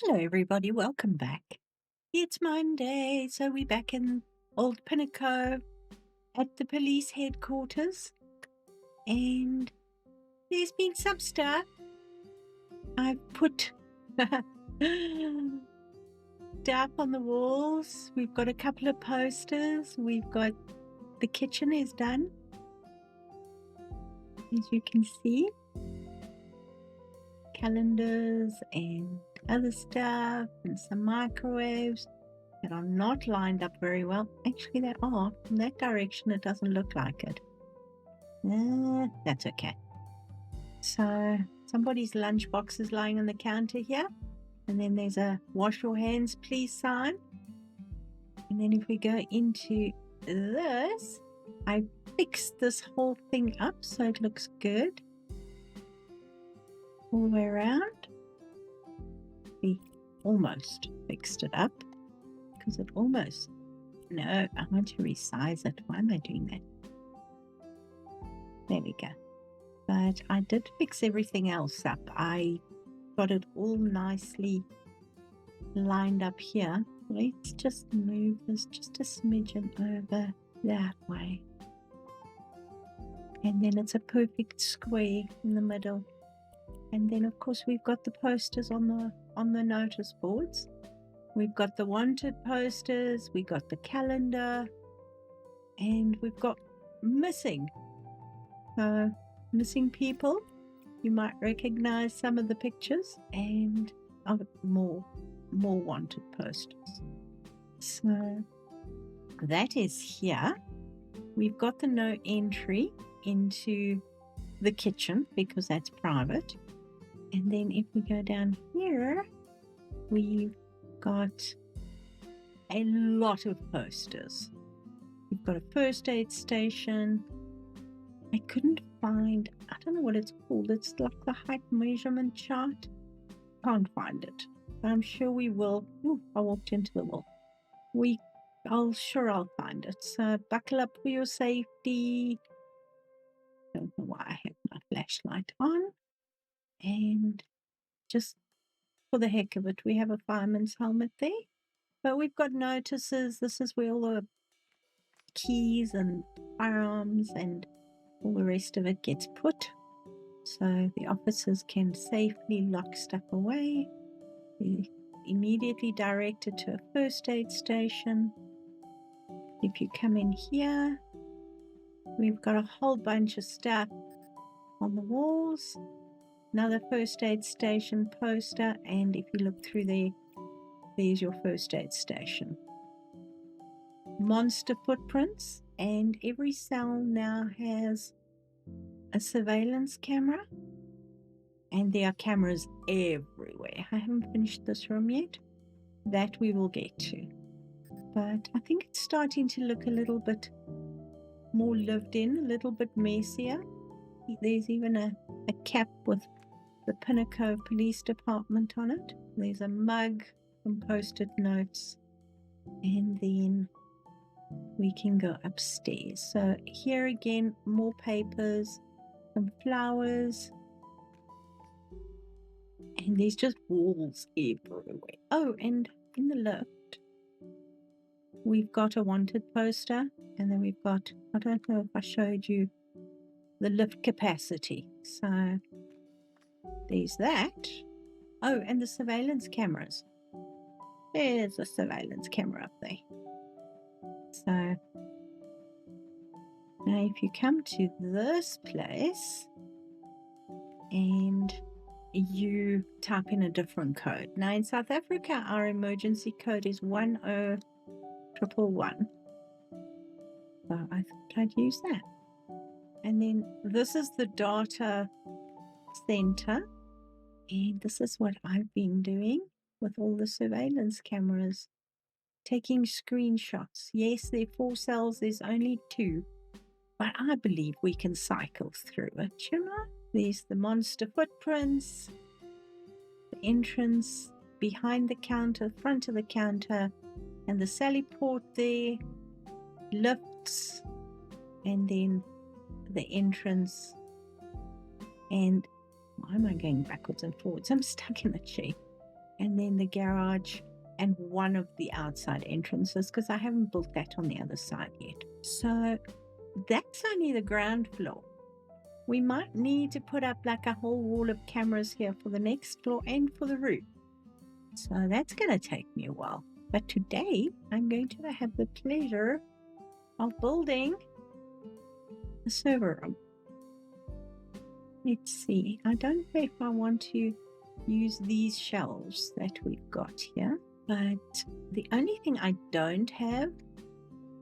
Hello, everybody. Welcome back. It's Monday, so we're back in Old Pinnacove at the police headquarters, and there's been some stuff. I've put stuff on the walls. We've got a couple of posters. We've got the kitchen is done, as you can see. Calendars and other stuff, and some microwaves that are not lined up very well. Actually, they are. From that direction, it doesn't look like it. That's okay. So somebody's lunchbox is lying on the counter here. And then there's a wash your hands, please sign. And then if we go into this, I fixed this whole thing up so it looks good. All the way around. We almost fixed it up because it almost, no, I want to resize it. Why am I doing that? There we go. But I did fix everything else up. I got it all nicely lined up here. Let's just move this just a smidgen over that way. And then it's a perfect square in the middle. And then, of course, we've got the posters on the notice boards. We've got the wanted posters, we got the calendar, and we've got missing people. You might recognize some of the pictures, and more wanted posters. So that is here. We've got the no entry into the kitchen because that's private. And then if we go down here, we've got a lot of posters. We've got a first aid station. I couldn't find, I don't know what it's called. It's like the height measurement chart. Can't find it. But I'm sure we will. Ooh, I walked into the wall. I'll find it. So buckle up for your safety. Don't know why I have my flashlight on. And just for the heck of it, we have a fireman's helmet there. But we've got notices. This is where all the keys and firearms and all the rest of it gets put. So the officers can safely lock stuff away. They're immediately directed to a first aid station. If you come in here, we've got a whole bunch of stuff on the walls. Another first aid station poster, and if you look through there, there's your first aid station. Monster footprints, and every cell now has a surveillance camera, and there are cameras everywhere. I haven't finished this room yet. That we will get to. But I think it's starting to look a little bit more lived in, a little bit messier. There's even a cap with the Pinnacove Police Department on it. There's a mug, some post-it notes, and then we can go upstairs. So here again, more papers, some flowers, and there's just walls everywhere. Oh, and in the lift, we've got a wanted poster, and then we've got, I don't know if I showed you the lift capacity. So there's that. Oh, and the surveillance cameras. There's a surveillance camera up there. So now if you come to this place and you type in a different code. Now in South Africa, our emergency code is 10111. So I thought I'd use that. And then this is the data center. And this is what I've been doing with all the surveillance cameras, taking screenshots. Yes, there are 4 cells, there's only 2, but I believe we can cycle through it, you know? There's the monster footprints, the entrance behind the counter, front of the counter, and the sally port there, lifts, and then the entrance. And why am I going backwards and forwards? I'm stuck in the chair. and then the garage and one of the outside entrances, because I haven't built that on the other side yet. So that's only the ground floor. We might need to put up like a whole wall of cameras here for the next floor and for the roof. So that's going to take me a while. But today I'm going to have the pleasure of building a server room. Let's see. I don't know if I want to use these shelves that we've got here, but the only thing I don't have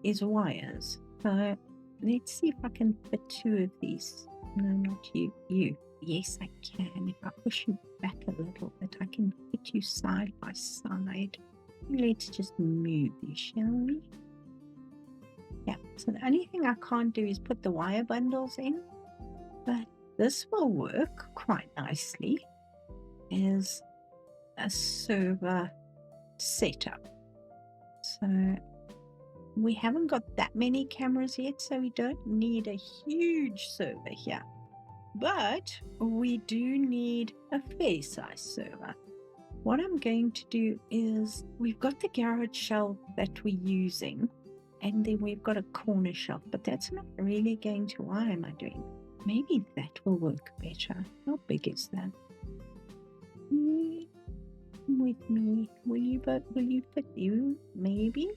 is wires. So let's see if I can fit 2 of these. No, not you. You. Yes, I can. If I push you back a little bit, I can put you side by side. Let's just move you, shall we? Yeah, so the only thing I can't do is put the wire bundles in, but this will work quite nicely as a server setup. So we haven't got that many cameras yet, so we don't need a huge server here. But we do need a fair size server. What I'm going to do is, we've got the garage shelf that we're using, and then we've got a corner shelf, but that's not really going to, why am I doing? Maybe that will work better. How big is that? With me, will you fit you? Maybe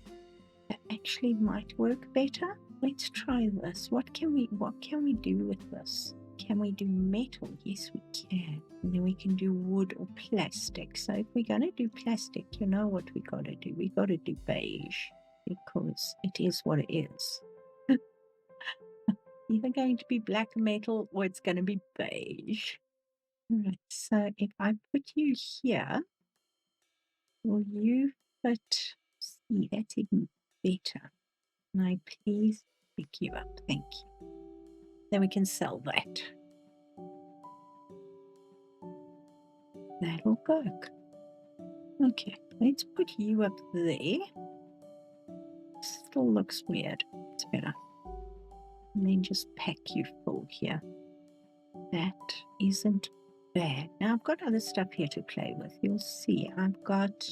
that actually might work better. Let's try this. What can we do with this? Can we do metal? Yes, we can. And then we can do wood or plastic. So if we're going to do plastic, you know what we got to do? We got to do beige, because it is what it is. Either going to be black metal or it's going to be beige. Right, so if I put you here, will you fit? See, that's even better. Can I please pick you up? Thank you. Then we can sell that. That'll work. Okay, let's put you up there. Still looks weird. It's better. And then just pack you full here. That isn't bad. Now I've got other stuff here to play with. You'll see I've got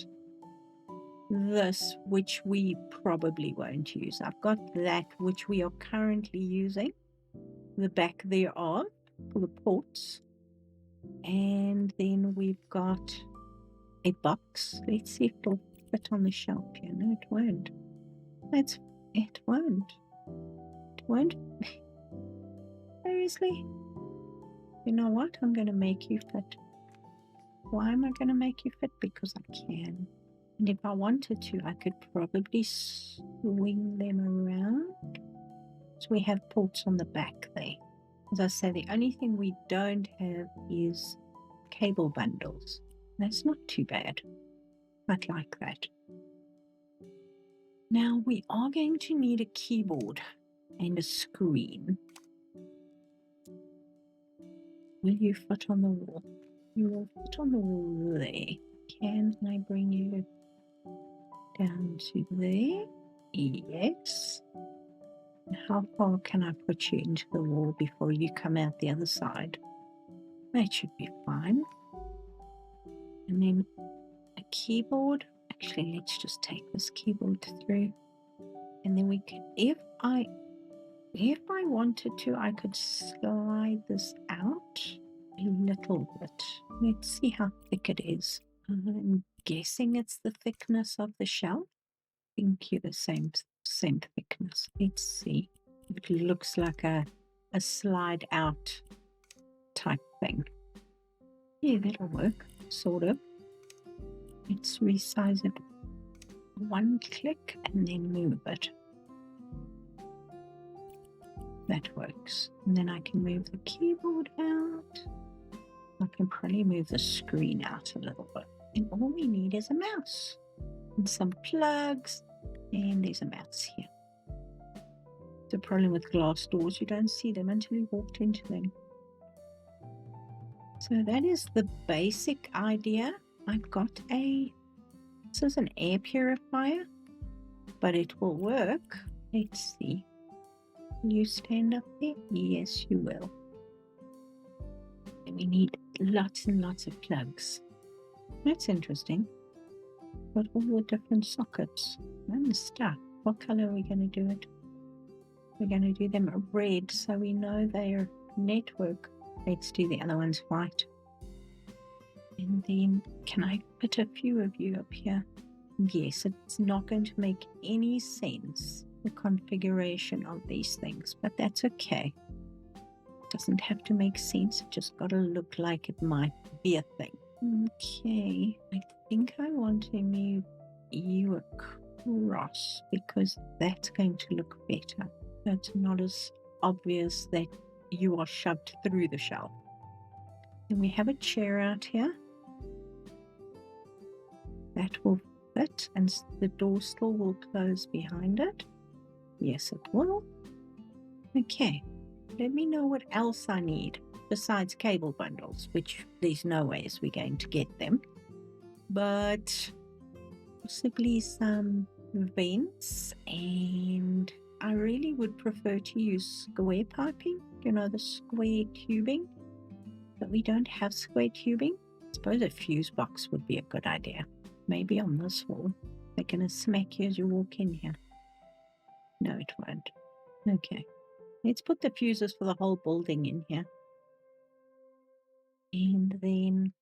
this, which we probably won't use. I've got that, which we are currently using. The back thereof for the ports. And then we've got a box. Let's see if it'll fit on the shelf here. No, it won't. It won't. It won't. Seriously? You know what? I'm going to make you fit. Why am I going to make you fit? Because I can. And if I wanted to, I could probably swing them around. So we have ports on the back there. As I say, the only thing we don't have is cable bundles. That's not too bad. I'd like that. Now we are going to need a keyboard and a screen. Will you fit on the wall? You will fit on the wall there. Can I bring you down to there? Yes. And how far can I put you into the wall before you come out the other side? That should be fine. And then a keyboard. Actually, let's just take this keyboard through. And then we can, if I wanted to, I could slide this out a little bit. Let's see how thick it is. I'm guessing it's the thickness of the shelf. I think you're the same thickness. Let's see. It looks like a slide out type thing. Yeah, that'll work, sort of. Let's resize it. One click and then move it. That works. And then I can move the keyboard out. I can probably move the screen out a little bit. And all we need is a mouse and some plugs. And there's a mouse here. The problem with glass doors, you don't see them until you walked into them. So that is the basic idea. I've got this is an air purifier, but it will work. Let's see. Will you stand up there? Yes, you will. And we need lots and lots of plugs. That's interesting. Got all the different sockets and stuff. What color are we going to do it? We're going to do them red so we know they're network. Let's do the other ones white. And then can I put a few of you up here? Yes, it's not going to make any sense, the configuration of these things, but that's okay. It doesn't have to make sense. It just got to look like it might be a thing. Okay, I think I want to move you across because that's going to look better. So it's not as obvious that you are shoved through the shelf. Then we have a chair out here. That will fit, and the door still will close behind it. Yes, it will. Okay, let me know what else I need besides cable bundles, which there's no ways we're going to get them. But possibly some vents, and I really would prefer to use square piping, you know, the square tubing. But we don't have square tubing. I suppose a fuse box would be a good idea. Maybe on this wall. They're going to smack you as you walk in here. No, it won't. Okay. Let's put the fuses for the whole building in here. And then,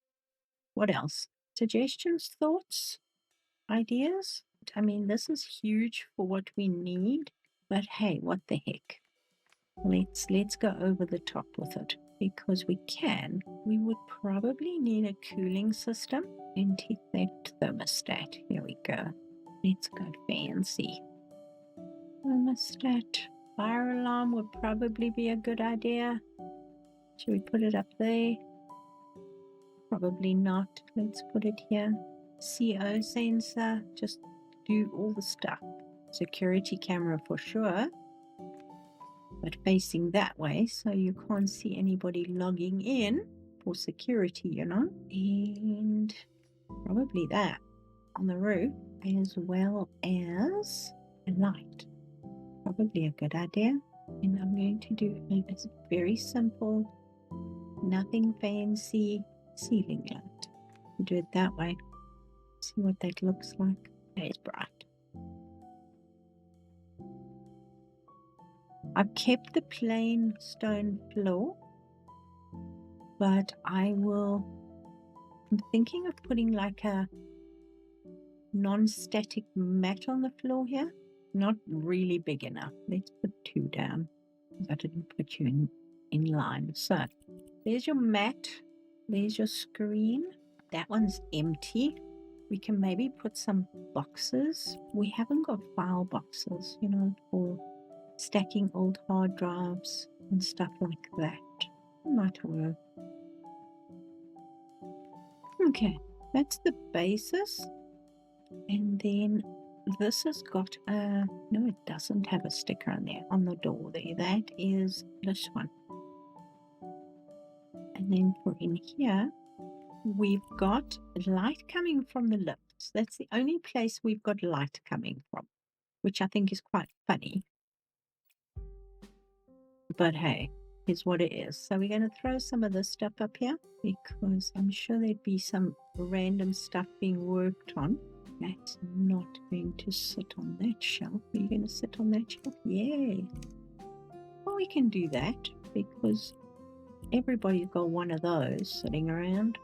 what else? Suggestions, thoughts, ideas? I mean, this is huge for what we need. But hey, what the heck? Let's go over the top with it. Because we can. We would probably need a cooling system. Anti-theft thermostat. Here we go. Let's go fancy. Thermostat. Fire alarm would probably be a good idea. Should we put it up there? Probably not. Let's put it here. CO sensor. Just do all the stuff. Security camera for sure. But facing that way so you can't see anybody logging in for security, you know. And probably that on the roof, as well as a light. Probably a good idea. And I'm going to do a very simple, nothing fancy ceiling light. Do it that way. See what that looks like. It's bright. I've kept the plain stone floor, but I'm thinking of putting like a non-static mat on the floor here. Not really big enough. Let's put 2 down. I didn't put you in line. So there's your mat. There's your screen. That one's empty. We can maybe put some boxes. We haven't got file boxes, you know, for stacking old hard drives and stuff like that. Might work. Okay, that's the basis. And then this has got a, no, it doesn't have a sticker on there, on the door there. That is this one. And then for in here, we've got light coming from the lifts. That's the only place we've got light coming from, which I think is quite funny. But hey, is what it is. So we're going to throw some of this stuff up here because I'm sure there'd be some random stuff being worked on. That's not going to sit on that shelf. Are you going to sit on that shelf? Yay. Well, we can do that because everybody's got one of those sitting around.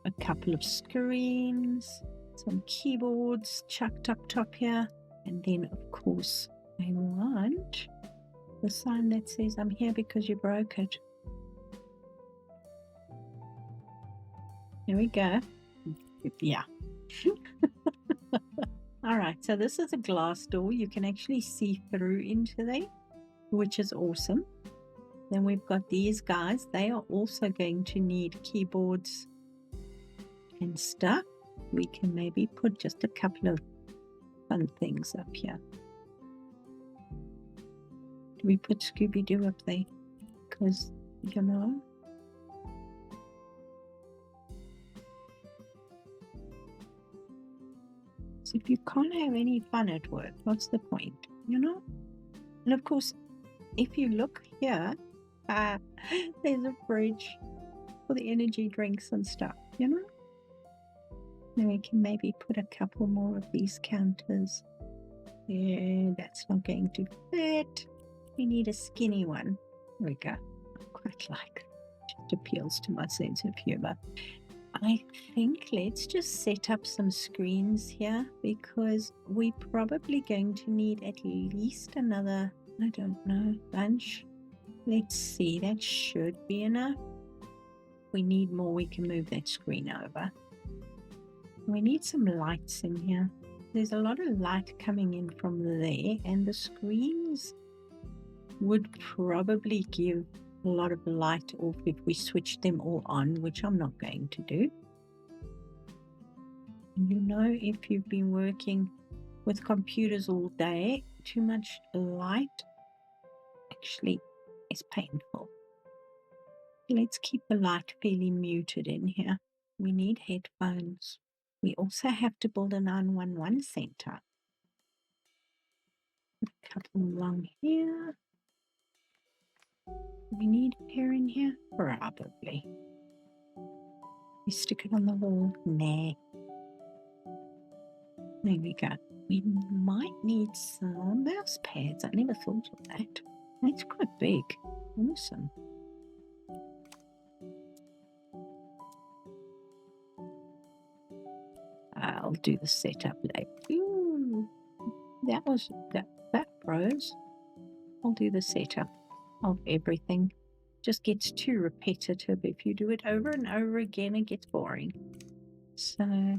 A couple of screens, some keyboards chucked up top here. And then, of course, I want the sign that says, I'm here because you broke it. There we go. Yeah. All right, so this is a glass door. You can actually see through into there, which is awesome. Then we've got these guys. They are also going to need keyboards and stuff. We can maybe put just a couple of fun things up here. Do we put Scooby-Doo up there? Because, you know. So if you can't have any fun at work, what's the point? You know? And of course, if you look here, there's a fridge for the energy drinks and stuff, you know? Then we can maybe put a couple more of these counters. Yeah, that's not going to fit. We need a skinny one. There we go. I quite like it. Just appeals to my sense of humor. I think let's just set up some screens here because we're probably going to need at least another, I don't know, bunch. Let's see, that should be enough. If we need more, we can move that screen over. We need some lights in here. There's a lot of light coming in from there, and the screens would probably give a lot of light off if we switch them all on, which I'm not going to do. You know, if you've been working with computers all day, too much light actually is painful. Let's keep the light fairly muted in here. We need headphones. We also have to build a 911 center. A couple along here. We need air in here? Probably. We stick it on the wall? Nah. There we go. We might need some mouse pads. I never thought of that. It's quite big. Awesome. I'll do the setup later. Ooh, that froze. I'll do the setup of everything. Just gets too repetitive. If you do it over and over again, it gets boring. So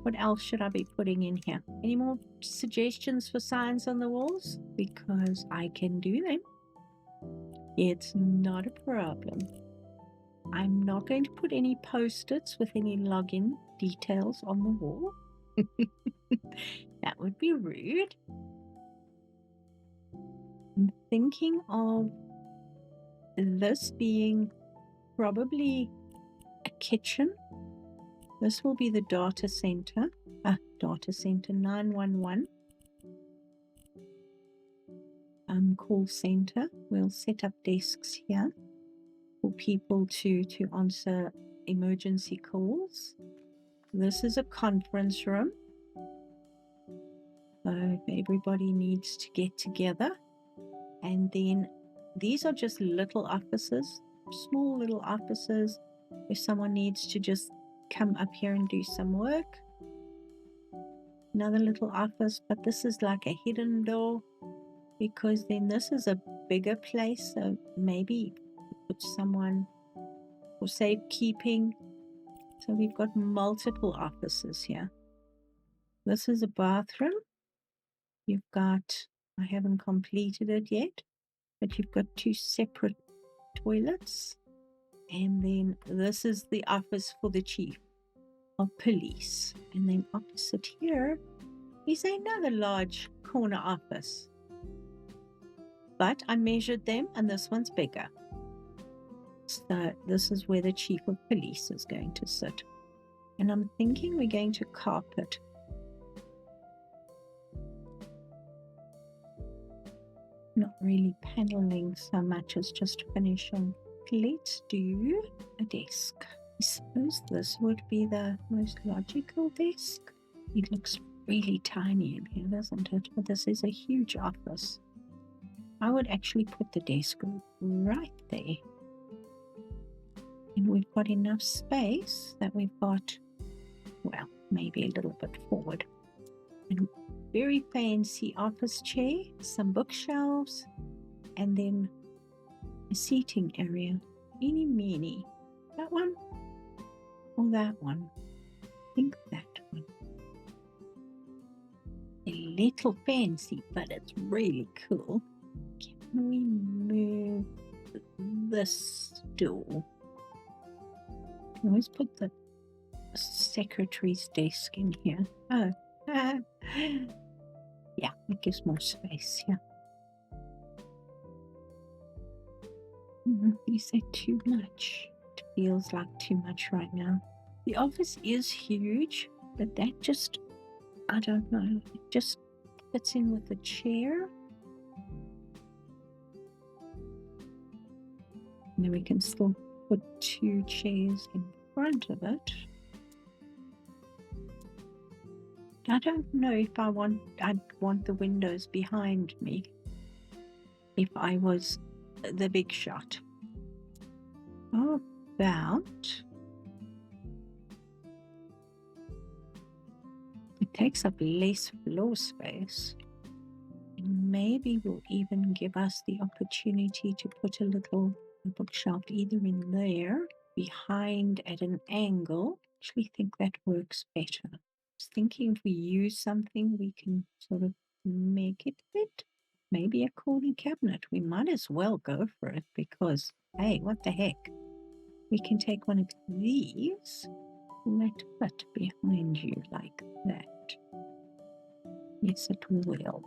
what else should I be putting in here? Any more suggestions for signs on the walls? Because I can do them. It's not a problem. I'm not going to put any post-its with any login details on the wall. That would be rude. I'm thinking of this being probably a kitchen. This will be the data center. Data center 911. Call center. We'll set up desks here for people to answer emergency calls. This is a conference room. So if everybody needs to get together. And then these are just little offices, small little offices. If someone needs to just come up here and do some work. Another little office, but this is like a hidden door because then this is a bigger place. So maybe put someone for safekeeping. So we've got multiple offices here. This is a bathroom. You've got, I haven't completed it yet, but you've got 2 separate toilets. And then this is the office for the chief of police. And then opposite here is another large corner office. But I measured them and this one's bigger. So this is where the chief of police is going to sit. And I'm thinking we're going to carpet. Not really paneling so much as just finishing. Let's do a desk. I suppose this would be the most logical desk. It looks really tiny in here, doesn't it? But this is a huge office. I would actually put the desk right there. And we've got enough space that we've got, well, maybe a little bit forward. And very fancy office chair, some bookshelves, and then a seating area. Eeny meeny. That one or that one? I think that one. A little fancy, but it's really cool. Can we move this stool? Can always put the secretary's desk in here. Oh, yeah, it gives more space here. Is that too much? It feels like too much right now. The office is huge, but that just, I don't know, it just fits in with the chair. And then we can still put 2 chairs in front of it. I don't know if I'd want the windows behind me if I was the big shot. How about it takes up less floor space. And maybe will even give us the opportunity to put a little bookshelf either in there, behind at an angle. I actually think that works better. I was thinking if we use something, we can sort of make it fit. Maybe a corner cabinet. We might as well go for it because, hey, what the heck? We can take one of these, let it behind you like that. Yes, it will.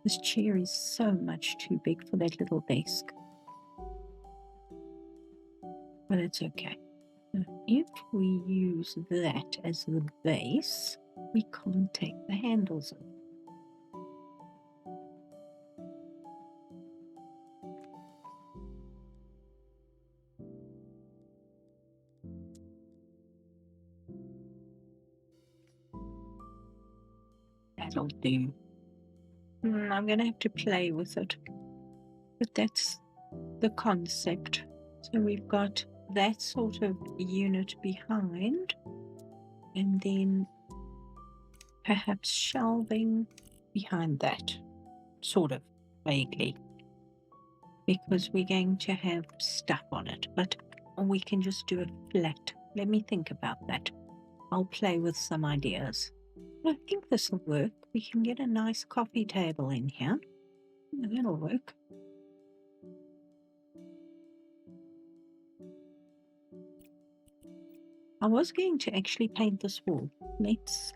This chair is so much too big for that little desk. But it's okay. So if we use that as the base, we can't take the handles off. That'll do. I'm going to have to play with it. But that's the concept. So we've got that sort of unit behind, and then perhaps shelving behind that, sort of vaguely, because we're going to have stuff on it, but we can just do it flat. Let me think about that. I'll play with some ideas. I think this will work. We can get a nice coffee table in here. That'll work. I was going to actually paint this wall. Let's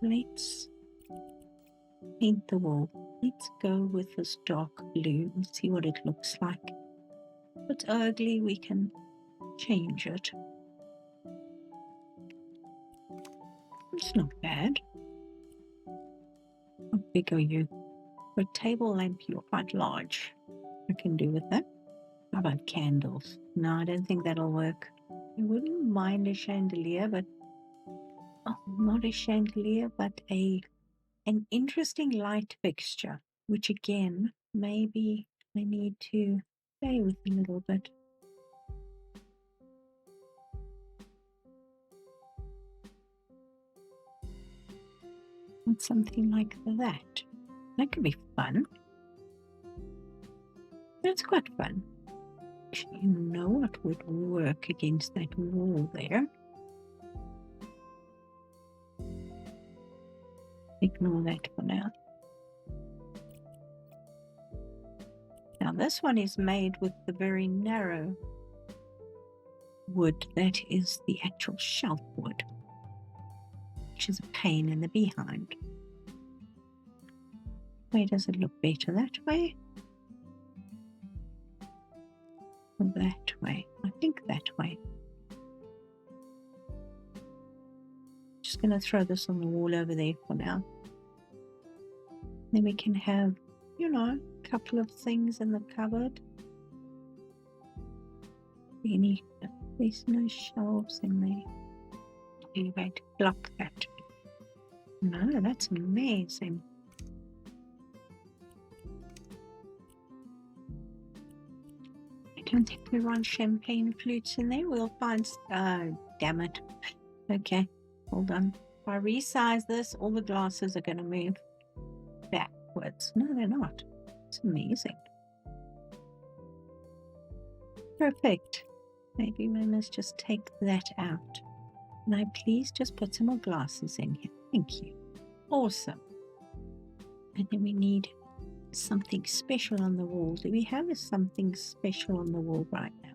paint the wall. Let's go with this dark blue and see what it looks like. If it's ugly, we can change it. It's not bad. How big are you? For a table lamp, you're quite large. I can do with that. How about candles? No, I don't think that'll work. I wouldn't mind a chandelier, but not a chandelier, but an interesting light fixture, which again, maybe I need to play with a little bit. And something like that. That could be fun. That's quite fun. Actually, you know what would work against that wall there? Ignore that for now. Now this one is made with the very narrow wood that is the actual shelf wood, which is a pain in the behind. Where does it look better? That way? Or that way? I think that way. Just going to throw this on the wall over there for now. Then we can have, you know, a couple of things in the cupboard. There's no shelves in there. You're going to block that. No, that's amazing. I don't think we want champagne flutes in there. We'll find... Oh, damn it. Okay, hold on. If I resize this, all the glasses are going to move backwards. No, they're not. It's amazing. Perfect. Maybe we must just take that out. Can I please just put some more glasses in here? Thank you. Awesome. And then we need something special on the wall. Do we have something special on the wall right now?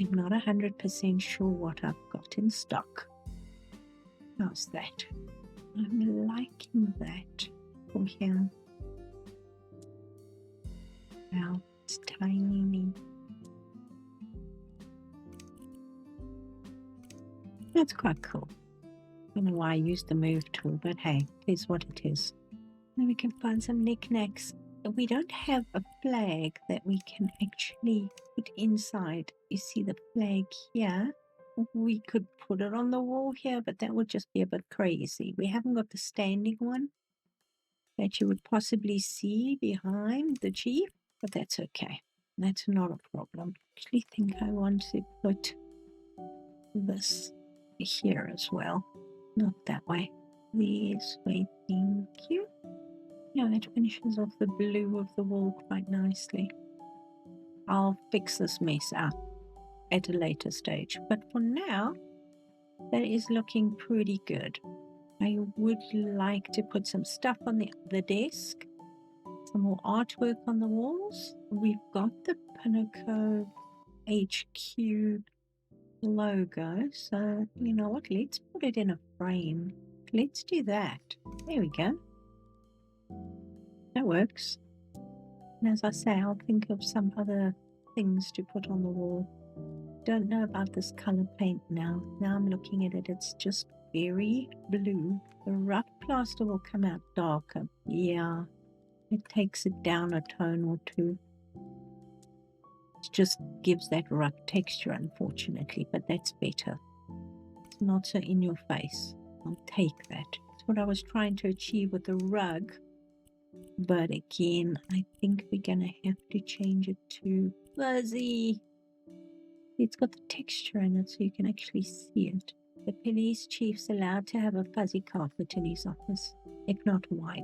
I'm not 100% sure what I've got in stock. How's that? I'm liking that for here. Wow, it's tiny. That's quite cool. I don't know why I used the move tool, but hey, it is what it is. Then we can find some knickknacks. We don't have a flag that we can actually put inside. You see the flag here? we could put it on the wall here, but that would just be a bit crazy. We haven't got the standing one that you would possibly see behind the chief, but that's okay. That's not a problem. I actually think I want to put this here as well. Not that way. This way, thank you. Yeah, that finishes off the blue of the wall quite nicely. I'll fix this mess up at a later stage, but for now, that is looking pretty good. I would like to put some stuff on the other desk, some more artwork on the walls. We've got the Pinnacove HQ logo, so you know what, let's put it in a frame. Let's do that. There we go. That works. And as I say, I'll think of some other things to put on the wall. Don't know about this color paint now. Now I'm looking at it, it's just very blue. The rough plaster will come out darker. Yeah, it takes it down a tone or two. It just gives that rough texture, unfortunately, but that's better. It's not so in your face. I'll take that. That's what I was trying to achieve with the rug. But again, I think we're going to have to change it to fuzzy. It's got the texture in it so you can actually see it. The police chief's allowed to have a fuzzy carpet in his office. If not, why?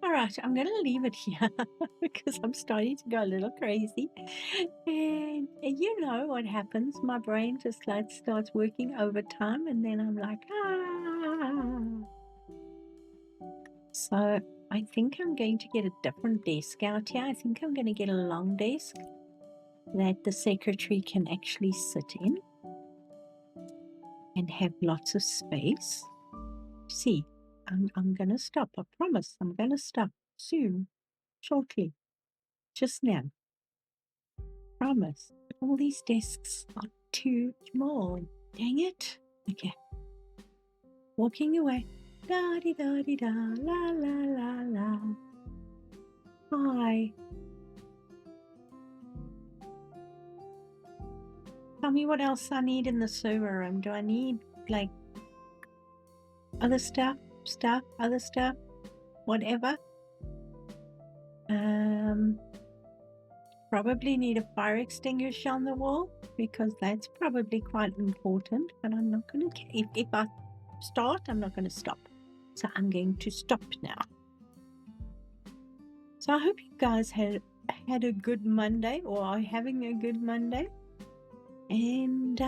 All right, I'm going to leave it here because I'm starting to go a little crazy. And you know what happens. My brain just like starts working overtime and then I'm like, ah. So I think I'm going to get a different desk out here. I think I'm going to get a long desk that the secretary can actually sit in and have lots of space. See, I'm going to stop. I promise I'm going to stop soon, shortly, just now. Promise. All these desks are too small. Dang it. Okay. Walking away. Da-di-da-di-da, la-la-la-la. Hi. Tell me what else I need in the server room. Do I need, like, other stuff, other stuff, whatever? Probably need a fire extinguisher on the wall because that's probably quite important, but I'm not going to, if I start, I'm not going to stop. So I'm going to stop now. So I hope you guys had a good Monday or are having a good Monday. And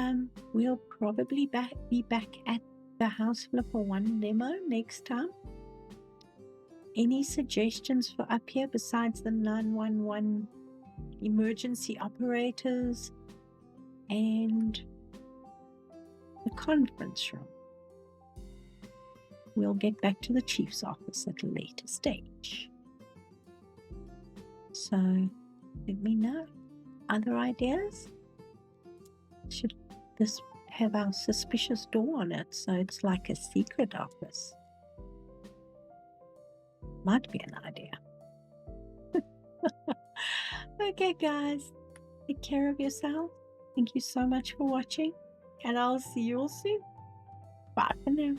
we'll probably be back at the House Flipper 1 demo next time. Any suggestions for up here besides the 911 emergency operators and the conference room? We'll get back to the chief's office at a later stage. So let me know. Other ideas? Should this have our suspicious door on it so it's like a secret office? Might be an idea. Okay, guys. Take care of yourself. Thank you so much for watching, and I'll see you all soon. Bye for now.